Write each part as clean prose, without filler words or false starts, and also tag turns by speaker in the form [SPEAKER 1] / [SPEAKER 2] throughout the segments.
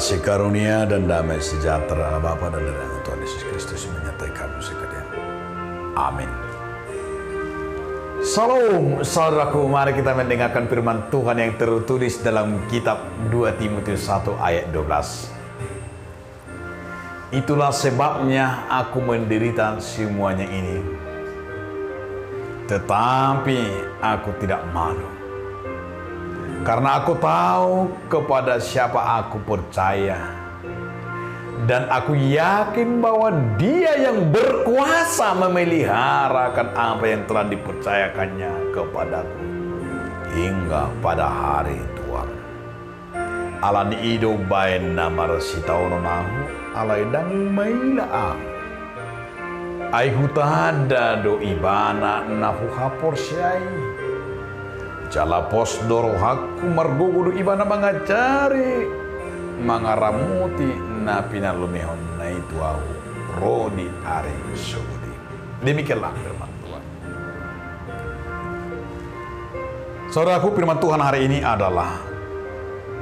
[SPEAKER 1] Kasih karunia dan damai sejahtera Allah Bapa dan dari anak Tuhan Yesus Kristus menyertai kamu sekalian. Amin. Salam saudaraku, mari kita mendengarkan firman Tuhan yang tertulis dalam kitab 2 Timotius 1 ayat 12. Itulah sebabnya aku menderita semuanya ini, tetapi aku tidak malu. Karena aku tahu kepada siapa aku percaya, dan aku yakin bahwa Dia yang berkuasa memeliharakan apa yang telah dipercayakannya kepadaku hingga pada hari Tuhan. Alan ido bain nama resitaono nahu alai dang maila ai hutada do ibana nahu hapor syai jalapos dorohaku margogudu ibana mangacari mangaramuti napina lumehon na itu au rodi ari sudi. Demikianlah firman Tuhan. Saudaraku, firman Tuhan hari ini adalah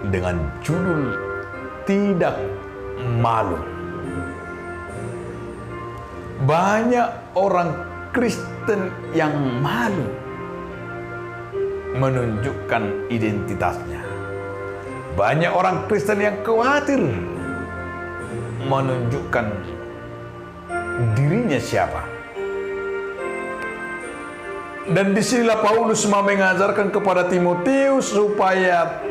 [SPEAKER 1] dengan judul tidak malu. Banyak orang Kristen yang malu menunjukkan identitasnya. Banyak orang Kristen yang khawatir menunjukkan dirinya siapa. Dan disinilah Paulus mau mengajarkan kepada Timotius supaya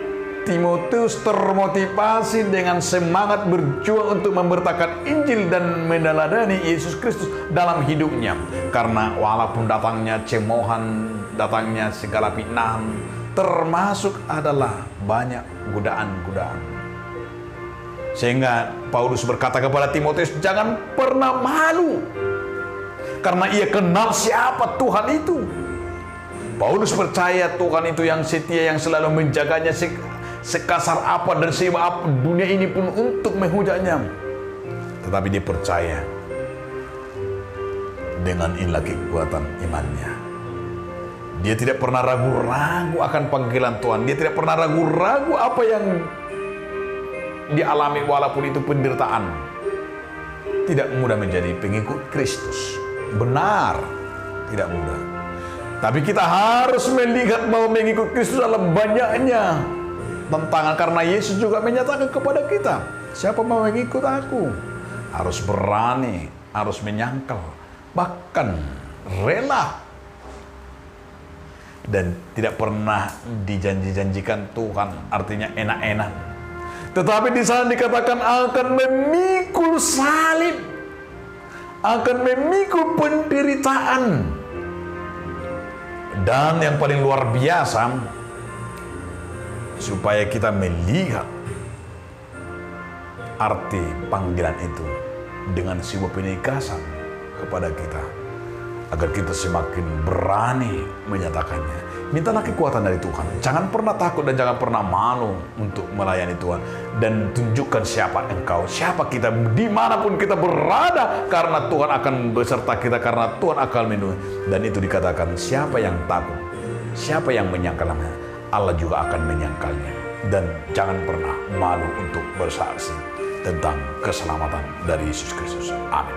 [SPEAKER 1] Timotius termotivasi dengan semangat berjuang untuk memberitakan Injil dan meneladani Yesus Kristus dalam hidupnya. Karena walaupun datangnya cemoohan, datangnya segala fitnah, termasuk adalah banyak godaan-godaan. Sehingga Paulus berkata kepada Timotius, jangan pernah malu, karena ia kenal siapa Tuhan itu. Paulus percaya Tuhan itu yang setia, yang selalu menjaganya sekasar apa dan sehebat apa dunia ini pun untuk menghujatnya. Tetapi dia percaya dengan inilah kekuatan imannya. Dia tidak pernah ragu-ragu akan panggilan Tuhan. Dia tidak pernah ragu-ragu apa yang dialami walaupun itu penderitaan. Tidak mudah menjadi pengikut Kristus. Benar, tidak mudah. Tapi kita harus melihat bahwa mengikut Kristus adalah banyaknya tantangan, karena Yesus juga menyatakan kepada kita, siapa mau mengikut aku harus berani, harus menyangkal, bahkan rela. Dan tidak pernah dijanjikan Tuhan artinya enak-enak. Tetapi di sana dikatakan akan memikul salib, akan memikul penderitaan. Dan yang paling luar biasa, supaya kita melihat arti panggilan itu dengan sebuah penegasan kepada kita, agar kita semakin berani menyatakannya. Mintalah kekuatan dari Tuhan. Jangan pernah takut dan jangan pernah malu untuk melayani Tuhan. Dan tunjukkan siapa engkau, siapa kita, dimanapun kita berada, karena Tuhan akan beserta kita, karena Tuhan akan melindungi. Dan itu dikatakan, siapa yang takut, siapa yang menyangkalnya, Allah juga akan menyangkalnya. Dan jangan pernah malu untuk bersaksi tentang keselamatan dari Yesus Kristus. Amin.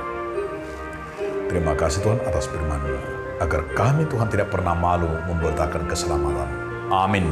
[SPEAKER 1] Terima kasih Tuhan atas firman-Mu, agar kami Tuhan tidak pernah malu memberitakan keselamatan. Amin.